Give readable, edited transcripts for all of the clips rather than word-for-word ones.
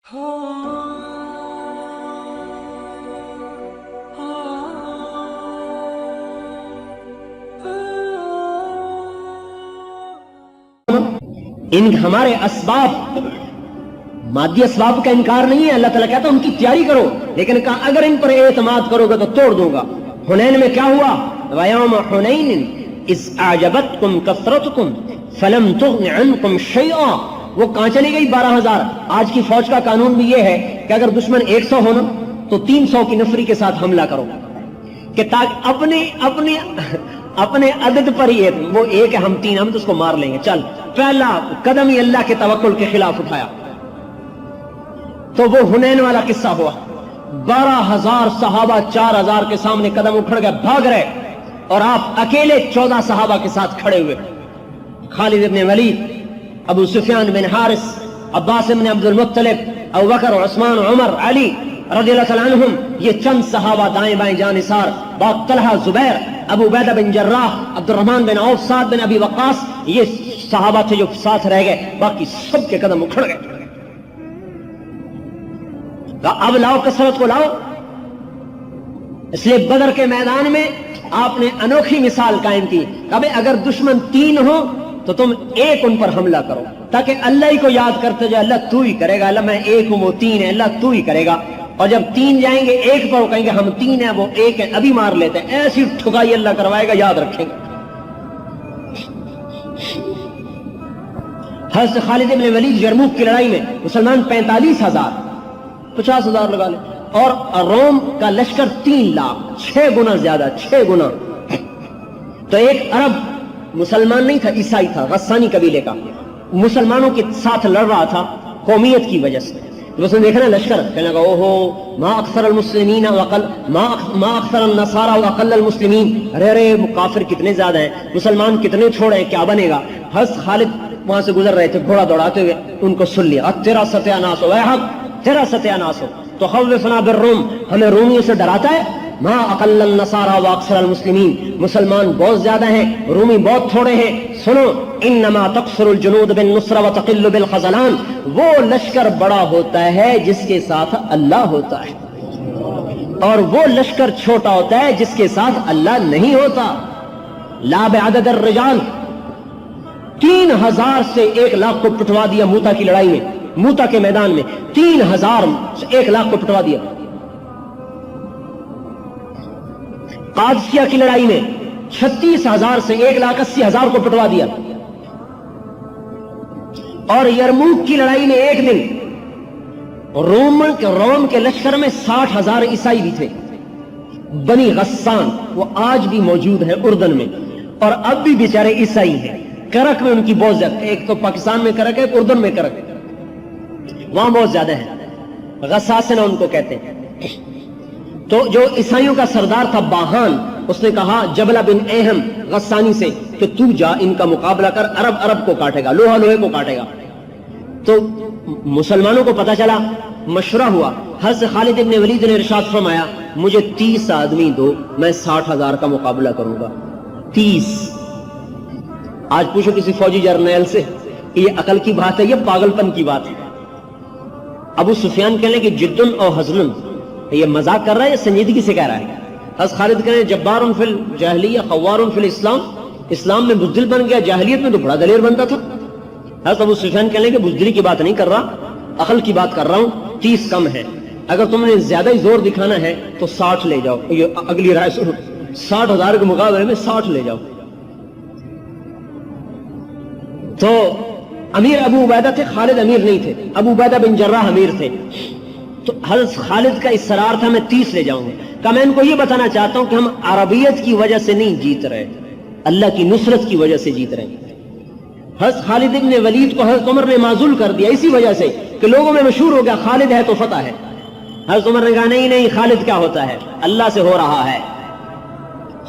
ان ہمارے اسباب مادی اسباب کا انکار نہیں ہے، اللہ تعالیٰ کہتا ہے ان کی تیاری کرو، لیکن کہا اگر ان پر اعتماد کرو گے تو توڑ دوں گا۔ حنین میں کیا ہوا؟ وَيَوْمَ حُنَيْنٍ إِذْ أَعْجَبَتْكُمْ كَثْرَتُكُمْ فَلَمْ تُغْنِ عَنْكُمْ شَيْئًا۔ وہ کہاں چلی گئی 12,000۔ آج کی فوج کا قانون بھی یہ ہے کہ اگر دشمن 100 ہونا تو 300 کی نفری کے ساتھ حملہ کرو، کہ تاکہ اپنے عدد پر ہی وہ ایک ہے، ہم 3 ہم تو اس کو مار لیں گے۔ چل پہلا قدم ہی اللہ کے توکل کے خلاف اٹھایا۔ تو وہ حنین والا قصہ ہوا، 12,000 صحابہ 4,000 کے سامنے قدم اکھڑ گئے، بھاگ رہے، اور آپ اکیلے 14 صحابہ کے ساتھ کھڑے ہوئے۔ خالد بن ولید، ابو سفیان بن حارث، عباس بن عبد المطلب، ابو بکر، عثمان، عمر، علی رضی اللہ تعالیٰ عنہم، یہ چند صحابہ دائیں بائیں جانثار، بعد طلحہ، زبیر، ابو عبیدہ بن جراح، عبد الرحمن بن عوف، سعد بن ابی وقاص، یہ صحابہ تھے جو ساتھ رہ گئے، باقی سب کے قدم اکھڑ گئے۔ اب لاؤ کثرت کو لاؤ۔ اس لیے بدر کے میدان میں آپ نے انوکھی مثال قائم کی، کہ اگر دشمن 3 ہو تو تم ایک ان پر حملہ کرو، تاکہ اللہ ہی کو یاد کرتے جائے، اللہ تو ہی کرے گا، اللہ میں 1 ہوں وہ 3 ہے، اللہ تو ہی کرے گا۔ اور جب 3 جائیں گے 1 پر، وہ کہیں گے ہم 3 ہیں وہ 1 ہے، ابھی مار لیتے ہیں۔ ایسی ٹھکائی اللہ کروائے گا، یاد رکھیں گے۔ حضرت خالد بن ولید یرموک کی لڑائی میں مسلمان 45,000، 50,000 لگا لیں، اور روم کا لشکر 3 لاکھ، 6 گنا زیادہ، 6 گنا۔ تو ایک عرب مسلمان نہیں تھا، عیسائی تھا، غسانی قبیلے کا، مسلمانوں کے ساتھ لڑ رہا تھا قومیت کی وجہ سے۔ اس نے دیکھا نا لشکر، کہنے لگا اوہو ما اکثر المسلمین وقل ما اکثر النصارى وقل المسلمین، ارے کافر کتنے زیادہ ہیں، مسلمان کتنے چھوڑے ہیں، کیا بنے گا؟ حضرت خالد وہاں سے گزر رہے تھے گھوڑا دوڑاتے ہوئے، ان کو سن لیا، تیرا ستیہ ناس ہو، اے حق تیرا ستیہ ناس ہو، تو خوفنا بالروم، ہمیں رومیوں سے ڈراتا ہے۔ ما اقل النصارى واکثر المسلمین، مسلمان بہت زیادہ ہیں، رومی بہت تھوڑے ہیں۔ سنو، انما تقصر الجنود بالنصر وتقل بالخذلان، وہ لشکر بڑا ہوتا ہے جس کے ساتھ اللہ ہوتا ہے، اور وہ لشکر چھوٹا ہوتا ہے جس کے ساتھ اللہ نہیں ہوتا۔ لا بعدد الرجال، 3,000 سے 1 لاکھ کو پٹوا دیا موتا کی لڑائی میں، موتا کے میدان میں 3,000 سے 1 لاکھ کو پٹوا دیا۔ قادسیہ کی لڑائی میں 36,000 سے 1,80,000 کو پٹوا دیا، اور یرموک کی لڑائی میں ایک دن روم کے لشکر میں 60,000 عیسائی بھی تھے، بنی غسان، وہ آج بھی موجود ہیں اردن میں، اور اب بھی بیچارے عیسائی ہیں۔ کرک میں ان کی بہت زیادہ، ایک تو پاکستان میں کرک ہے، ایک اردن میں کرک ہے، وہاں بہت زیادہ ہے، غساسنہ ان کو کہتے ہیں۔ تو جو عیسائیوں کا سردار تھا باہان، اس نے کہا جبلہ بن اہم غسانی سے کہ تو جا ان کا مقابلہ کر، عرب کو کاٹے گا، لوہا لوہے کو کاٹے گا۔ تو مسلمانوں کو پتا چلا، مشورہ ہوا، حضرت خالد بن ولید نے ارشاد فرمایا مجھے 30 آدمی دو، میں 60,000 کا مقابلہ کروں گا۔ 30۔ آج پوچھو کسی فوجی جرنیل سے، یہ عقل کی بات ہے یہ پاگل پن کی بات ہے؟ ابو سفیان کہنے کہ جدن اور حزن، یہ مذاق کر رہا ہے یا سنجیدگی سے کہہ رہا ہے؟ حضرت خالد کہنے جبار فی الجاہلیہ خوار فی الاسلام، اسلام میں بزدل بن گیا، جاہلیت میں تو بڑا دلیر بنتا تھا۔ حضرت ابو سفیان کہنے کہ بزدلی کی بات نہیں کر رہا، عقل کی بات کر رہا ہوں، 30 کم ہے، اگر تم نے زیادہ ہی زور دکھانا ہے تو 60 لے جاؤ۔ یہ اگلی رائے سنو، 60,000 کے مقابلے میں 60 لے جاؤ۔ تو امیر ابو عبیدہ تھے، خالد امیر نہیں تھے، ابو عبیدہ بن جراح امیر تھے۔ تو حضرت خالد کا اصرار تھا میں 30 لے جاؤں گا۔ کہ میں ان کو یہ بتانا چاہتا ہوں کہ ہم عربیت کی وجہ سے نہیں جیت رہے، اللہ کی نصرت کی وجہ سے جیت رہے ہیں۔ حضرت خالد ابن ولید کو حضرت عمر نے معزول کر دیا اسی وجہ سے کہ لوگوں میں مشہور ہو گیا خالد ہے تو فتح ہے۔ حضرت عمر نے کہا نہیں خالد کیا ہوتا ہے، اللہ سے ہو رہا ہے۔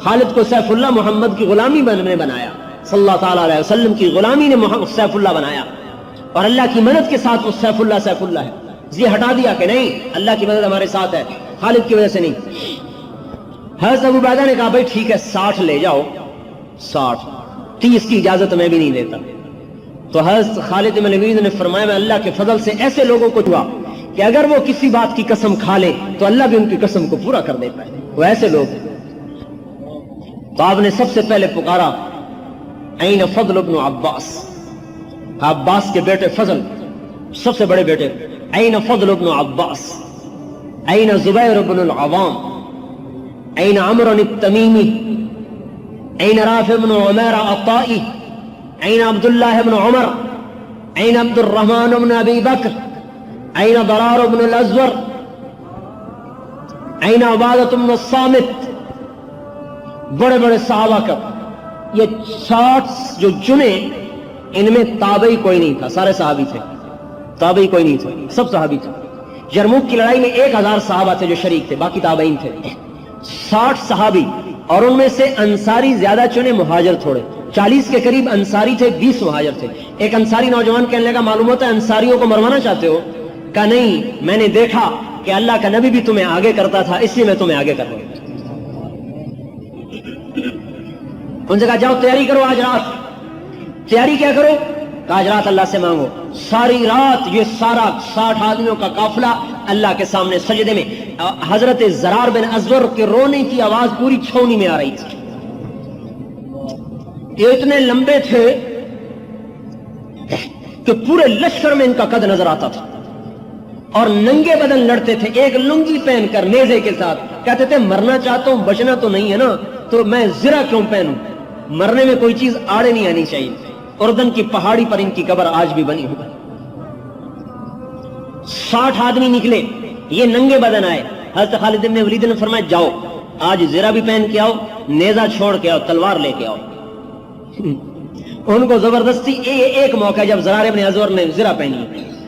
خالد کو سیف اللہ محمد کی غلامی نے بنایا، صلی اللہ تعالیٰ علیہ وسلم کی غلامی نے سیف اللہ بنایا، اور اللہ کی مدد کے ساتھ وہ سیف اللہ ہے۔ یہ ہٹا دیا کہ نہیں اللہ کی مدد ہمارے ساتھ ہے، خالد کی وجہ سے نہیں۔ حضرت ابو عبیدہ نے کہا بھائی ٹھیک ہے 60 لے جاؤ، 60، 30 کی اجازت میں بھی نہیں دیتا۔ تو حضرت خالد بن ولید نے فرمایا میں اللہ کے فضل سے ایسے لوگوں کو چنا کہ اگر وہ کسی بات کی قسم کھا لے تو اللہ بھی ان کی قسم کو پورا کر دیتا ہے. وہ ایسے لوگ ہیں. تو آپ نے سب سے پہلے پکارا این فضل ابن عباس, عباس کے بیٹے فضل سب سے بڑے بیٹے, این فضل ابن عباس, این زبیر ابن العوام, این عمرو التمیمی, این رافع ابن عمیر الطائی, این عبداللہ ابن عمر, این عبد الرحمن ابن ابی بکر, این ضرار ابن الازور, این عبادۃ ابن الصامت. بڑے بڑے صحابہ کا یہ 60 جو چنے, ان میں تابعی کوئی نہیں تھا, سارے صحابی تھے, تابعی کوئی نہیں تھے, سب صحابی تھے. یرموک کی لڑائی میں 1000 صحابہ تھے جو شریک تھے, باقی تابعین تھے. 60 صحابی, اور ان میں سے انصاری زیادہ چنے, مہاجر تھوڑے. 40 کے قریب انصاری تھے, 20 مہاجر تھے. ایک انصاری نوجوان کہنے لگا معلوم ہوتا ہے انصاریوں کو مروانا چاہتے ہو؟ کہا نہیں, میں نے دیکھا کہ اللہ کا نبی بھی تمہیں آگے کرتا تھا, اس لیے میں تمہیں آگے کر رہا ہوں. ان سے کہا جاؤ تیاری کرو, آج رات تیاری کیا کرو؟ کہا آج رات اللہ سے مانگو. ساری رات یہ سارا 60 آدمیوں کا قافلہ اللہ کے سامنے سجدے میں. حضرت زرار بن ازور کے رونے کی آواز پوری چھاؤنی میں آ رہی تھی. یہ اتنے لمبے تھے کہ پورے لشکر میں ان کا قد نظر آتا تھا, اور ننگے بدن لڑتے تھے, ایک لنگی پہن کر نیزے کے ساتھ. کہتے تھے مرنا چاہتا ہوں, بچنا تو نہیں ہے نا, تو میں زرہ کیوں پہنوں؟ مرنے میں کوئی چیز آڑے نہیں آنی چاہیے. اردن کی پہاڑی پر ان کی قبر آج بھی بنی ہوئی. 60 آدمی نکلے, یہ ننگے بدن آئے. حضرت خالد بن ولید نے فرمایا جاؤ آج زرہ بھی پہن کے آؤ, نیزہ چھوڑ کے آؤ, تلوار لے کے آؤ. ان کو زبردستی ایک موقع جب زرار بن ازور نے زرہ پہنی,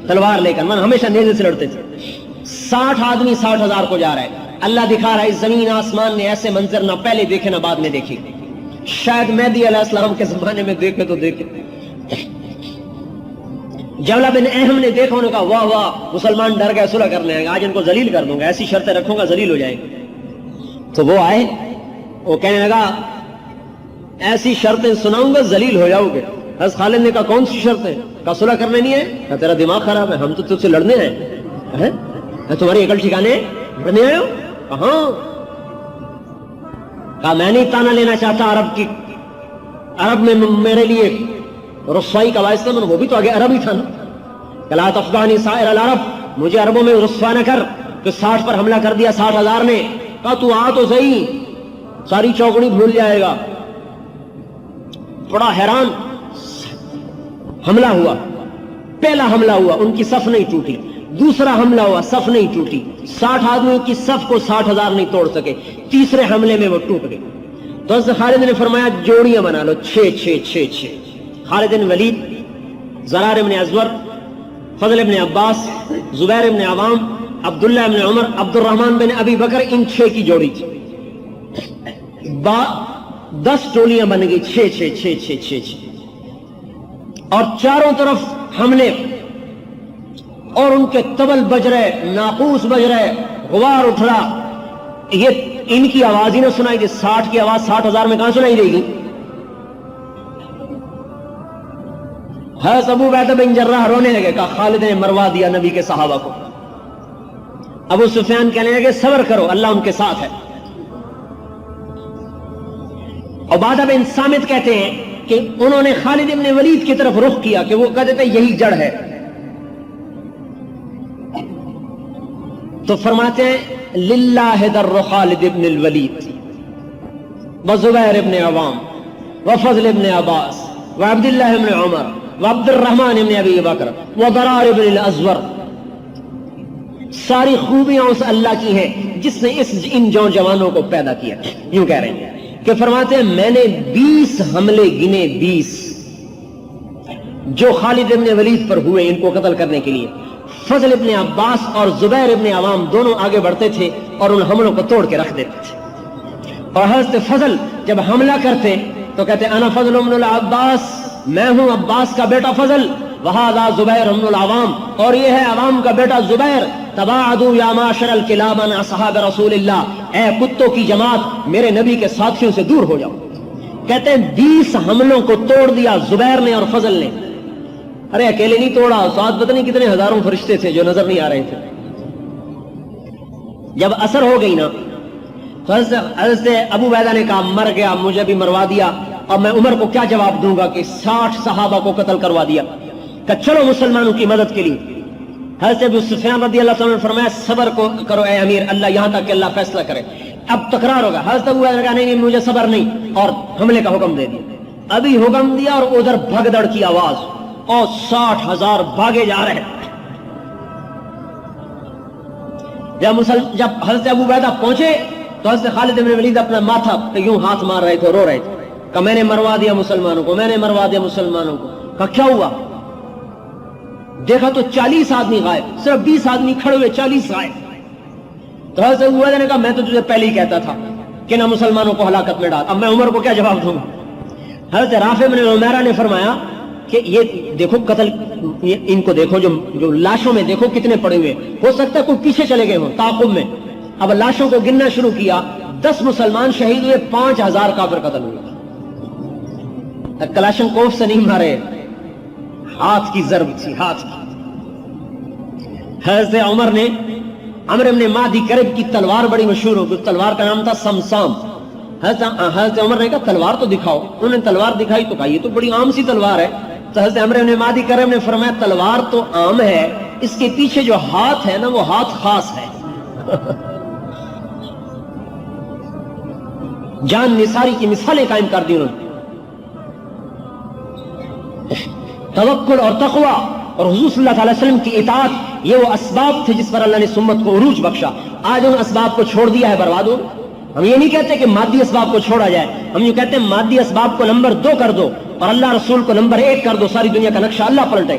تلوار لے کر, من ہمیشہ نیزے سے لڑتے تھے. 60 آدمی 60,000 کو جا رہا ہے. اللہ دکھا رہا ہے زمین آسمان نے ایسے منظر نہ پہلے دیکھے نہ بعد میں دیکھے, شاید مہدی علیہ السلام کے زمانے میں دیکھے تو دیکھے. جبلہ بن اہم نے دیکھا, انہوں نے کہا واہ واہ مسلمان ڈر گئے, صلح کرنے آئے گا, آج ان کو ذلیل کر دوں گا, ایسی شرطیں رکھوں گا ذلیل ہو جائیں گے. تو وہ آئے, وہ کہنے لگا ایسی شرطیں سناؤں گا ذلیل ہو جاؤ گے. حضرت خالد نے کہا کون سی شرطیں؟ کہا صلح کرنے نہیں ہے. کہا تیرا دماغ خراب ہے, ہم تو تجھ سے لڑنے ہیں, تمہاری عقل ٹھکانے لڑنے آئے ہو؟ کہاں. کہا میں نہیں تانا لینا چاہتا عرب کی, عرب میں میرے لیے رسوائی کا باعث تھا, وہ بھی تو آگے عرب ہی تھا نا. کہ لا تفضحنی سائر العرب, مجھے عربوں میں رسوا نہ کر. کہ 60 پر حملہ کر دیا 60,000 نے. کہا تو آ تو صحیح, ساری چوکڑی بھول جائے گا. بڑا حیران. حملہ ہوا, پہلا حملہ ہوا, ان کی صف نہیں ٹوٹی. دوسرا حملہ ہوا, صف نہیں ٹوٹی. 60 آدمیوں کی صف کو 60,000 نہیں توڑ سکے. تیسرے حملے میں وہ ٹوٹ گئے. تو حضرت خالد نے فرمایا جوڑیاں بنا لو, 6. خالد بن ولید, زرار بن ازور, فضل بن عباس, زبیر بن عوام, عبداللہ بن عمر, عبد الرحمن بن ابی بکر, ان 6 کی جوڑی تھی. 10 ٹولیاں بن گئی, 6. اور چاروں طرف حملے, اور ان کے طبل بج رہے, ناقوس بج رہے, غبار اٹھ رہا. یہ ان کی آواز ہی نہ سنائی دے. 60 کی آواز 60,000 میں کہاں سنائی دے گی؟ حضرت ابو عبیدہ بن جراح رونے لگے. کہا خالد نے مروا دیا نبی کے صحابہ کو. ابو سفیان کہنے لگے صبر کرو, اللہ ان کے ساتھ ہے. عبادہ بن صامت کہتے ہیں کہ انہوں نے خالد بن ولید کی طرف رخ کیا کہ وہ کہتے تھے یہی جڑ ہے. تو فرماتے ہیں للہ در خالد بن الولید وزبیر بن عوام وفضل بن عباس وعبداللہ بن عمر وعبد الرحمن بن ابی بکر وضرار بن الازور. ساری خوبیاں اس اللہ کی ہیں جس نے ان جوانوں کو پیدا کیا. یوں کہہ رہے ہیں کہ فرماتے ہیں میں نے 20 حملے گنے, 20 جو خالد بن ولید پر ہوئے ان کو قتل کرنے کے لیے. فضل ابن عباس اور زبیر ابن عوام دونوں آگے بڑھتے تھے اور ان حملوں کو توڑ کے رکھ دیتے تھے. اور حضرت فضل جب حملہ کرتے تو کہتے انا فضل ابن العباس, میں ہوں عباس کا بیٹا فضل, وہذا زبیر ابن العوام, اور یہ ہے عوام کا بیٹا زبیر. تباعدوا یا معاشر الکلاب عن اصحاب رسول اللہ, اے کتوں کی جماعت میرے نبی کے ساتھیوں سے دور ہو جاؤ. کہتے ہیں 20 حملوں کو توڑ دیا زبیر نے اور فضل نے. ارے اکیلے نہیں توڑا، ساتھ پتہ نہیں کتنے ہزاروں فرشتے تھے جو نظر نہیں آ رہے تھے. جب اثر ہو گئی نا تو حضرت ابو عبیدہ نے کہا مر گیا، مجھے بھی مروا دیا، اور میں عمر کو کیا جواب دوں گا کہ 60 صحابہ کو قتل کروا دیا. کہ چلو مسلمانوں کی مدد کے لیے. حضرت ابو سفیان رضی اللہ عنہ نے فرمایا صبر کو کرو اے امیر، اللہ یہاں تک کہ اللہ فیصلہ کرے. اب تکرار ہوگا. حضرت ابو عبیدہ نے کہا نہیں مجھے صبر نہیں، اور حملے کا حکم دے دیا. ابھی حکم دیا اور ادھر بھگدڑ کی آواز اور 60,000 بھاگے جا رہے. جب حضرت ابو عبیدہ پہنچے تو حضرت خالد بن ولید اپنا ماتھا پہ یوں ہاتھ مار رہے تھے، رو رہے تھے کہ میں نے مروا دیا مسلمانوں کو، میں نے مروا دیا مسلمانوں کو. کہ کیا ہوا؟ دیکھا تو 40 آدمی غائب، صرف 20 آدمی کھڑے ہوئے، 40 غائب. تو حضرت ابو عبیدہ نے کہا میں تو تجھے پہلے ہی کہتا تھا کہ نہ مسلمانوں کو ہلاکت میں ڈال، اب میں عمر کو کیا جواب دوں گا. حضرت رافع بن عمیرہ نے فرمایا کہ یہ دیکھو قتل، ان کو دیکھو جو لاشوں میں دیکھو کتنے پڑے ہوئے، ہو سکتا ہے کوئی پیچھے چلے گئے ہوں تعاقب میں. اب لاشوں کو گننا شروع کیا، 10 مسلمان شہید ہوئے، 5,000 کافر قتل ہوئے. کلاشن کوف سے نہیں مارے، ہاتھ کی ضرب تھی، ہاتھ کی. حضرت عمر نے عمرو بن مادی کرب کی تلوار بڑی مشہور ہو گئی، تلوار کا نام تھا سمسام. حضرت عمر نے کہا تلوار تو دکھاؤ. انہوں نے تلوار دکھائی تو کہا یہ تو بڑی عام سی تلوار ہے. تو حضرت عمرو بن مادی کرب نے فرمایا تلوار تو عام ہے، اس کے پیچھے جو ہاتھ ہے نا وہ ہاتھ خاص ہے. جان نثاری کی مثالیں قائم کر دی انہوں نے. توکل اور تقوی اور حضور صلی اللہ علیہ وسلم کی اطاعت، یہ وہ اسباب تھے جس پر اللہ نے سمت کو عروج بخشا. آج ان اسباب کو چھوڑ دیا ہے، برباد ہو. ہم یہ نہیں کہتے کہ مادی اسباب کو چھوڑا جائے، ہم یہ کہتے ہیں مادی اسباب کو نمبر 2 کر دو اور اللہ رسول کو نمبر 1 کر دو، ساری دنیا کا نقشہ اللہ پلٹے.